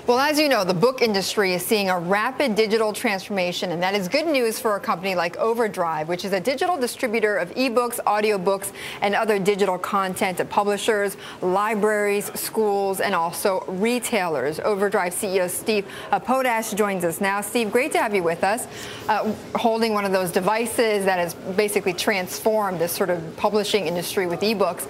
Well, as you know, the book industry is seeing a rapid digital transformation, and that is good news for a company like OverDrive, which is a digital distributor of ebooks, audiobooks, and other digital content to publishers, libraries, schools, and also retailers. OverDrive CEO Steve Potash joins us now. Steve, great to have you with us, holding one of those devices that has basically transformed this sort of publishing industry with ebooks.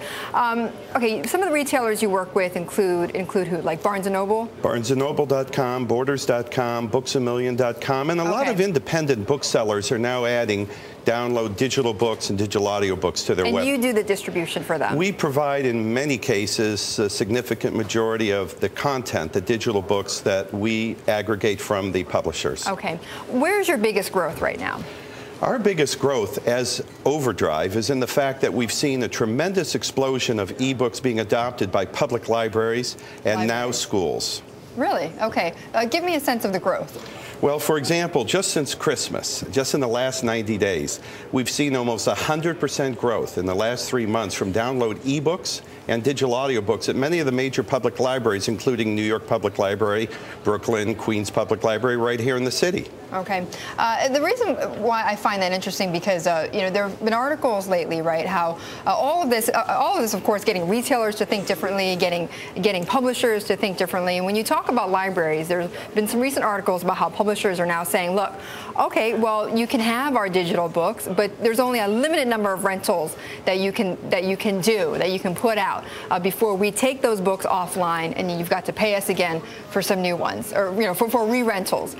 Okay, some of the retailers you work with include who? Like Barnes & Noble? BarnesandNoble.com, Borders.com, Booksamillion.com, and a lot of independent booksellers are now adding download digital books and digital audiobooks to their web. And you do the distribution for them? We provide, in many cases, a significant majority of the content, the digital books that we aggregate from the publishers. Okay. Where's your biggest growth right now? Our biggest growth as OverDrive is in the fact that we've seen a tremendous explosion of ebooks being adopted by public libraries and now schools. Really? Okay. Give me a sense of the growth. Well, for example, just since Christmas, just in the last 90 days, we've seen almost 100% growth in the last 3 months from download ebooks and digital audiobooks at many of the major public libraries, including New York Public Library, Brooklyn, Queens Public Library, right here in the city. Okay. The reason why I find that interesting because you know, there have been articles lately, right? How all of this, of course, getting retailers to think differently, getting publishers to think differently. And when you talk about libraries, there's been some recent articles about how publishers are now saying, look, okay, well, you can have our digital books, but there's only a limited number of rentals that you can put out before we take those books offline, and you've got to pay us again for some new ones, or for re-rentals.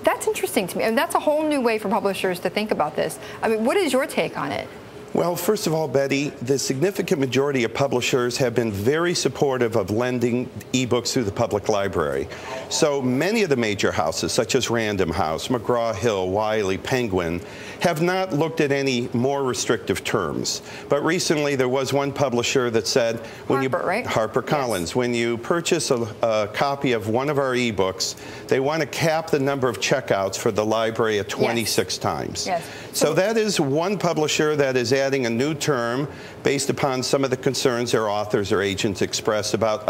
That's interesting to me, and that's a whole new way for publishers to think about this. I mean, what is your take on it? Well, first of all, Betty, the significant majority of publishers have been very supportive of lending ebooks through the public library. So many of the major houses, such as Random House, McGraw-Hill, Wiley, Penguin, have not looked at any more restrictive terms. But recently there was one publisher that said, HarperCollins, when you purchase a copy of one of our ebooks, they want to cap the number of checkouts for the library at 26 times. Yes. So that is one publisher that is adding a new term based upon some of the concerns their authors or agents expressed about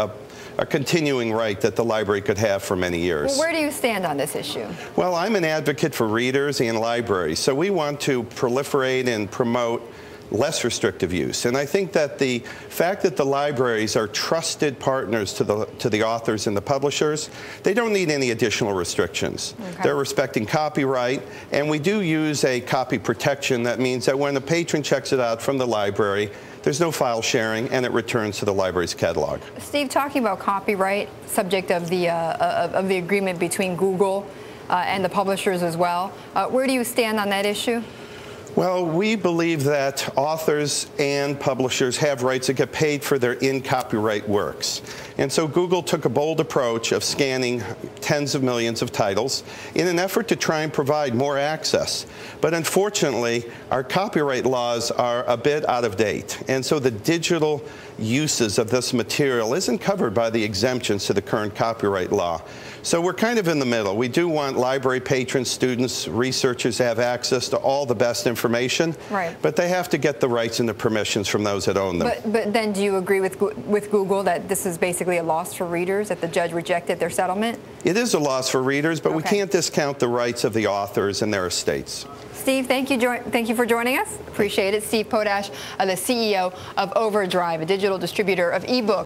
a continuing right that the library could have for many years. Well, where do you stand on this issue? Well, I'm an advocate for readers and libraries, so we want to proliferate and promote less restrictive use. And I think that the fact that the libraries are trusted partners to the authors and the publishers, they don't need any additional restrictions. Okay. They're respecting copyright, and we do use a copy protection. That means that when a patron checks it out from the library, there's no file sharing, and it returns to the library's catalog. Steve, talking about copyright, subject of the agreement between Google and the publishers as well, where do you stand on that issue? Well, we believe that authors and publishers have rights to get paid for their in-copyright works. And so Google took a bold approach of scanning tens of millions of titles in an effort to try and provide more access. But unfortunately, our copyright laws are a bit out of date. And so the digital uses of this material isn't covered by the exemptions to the current copyright law. So we're kind of in the middle. We do want library patrons, students, researchers to have access to all the best information, but they have to get the rights and the permissions from those that own them. But then do you agree with Google that this is basically a loss for readers, that the judge rejected their settlement? It is a loss for readers, but we can't discount the rights of the authors and their estates. Steve, thank you for joining us. Appreciate it. Steve Potash, the CEO of OverDrive, a digital distributor of ebooks.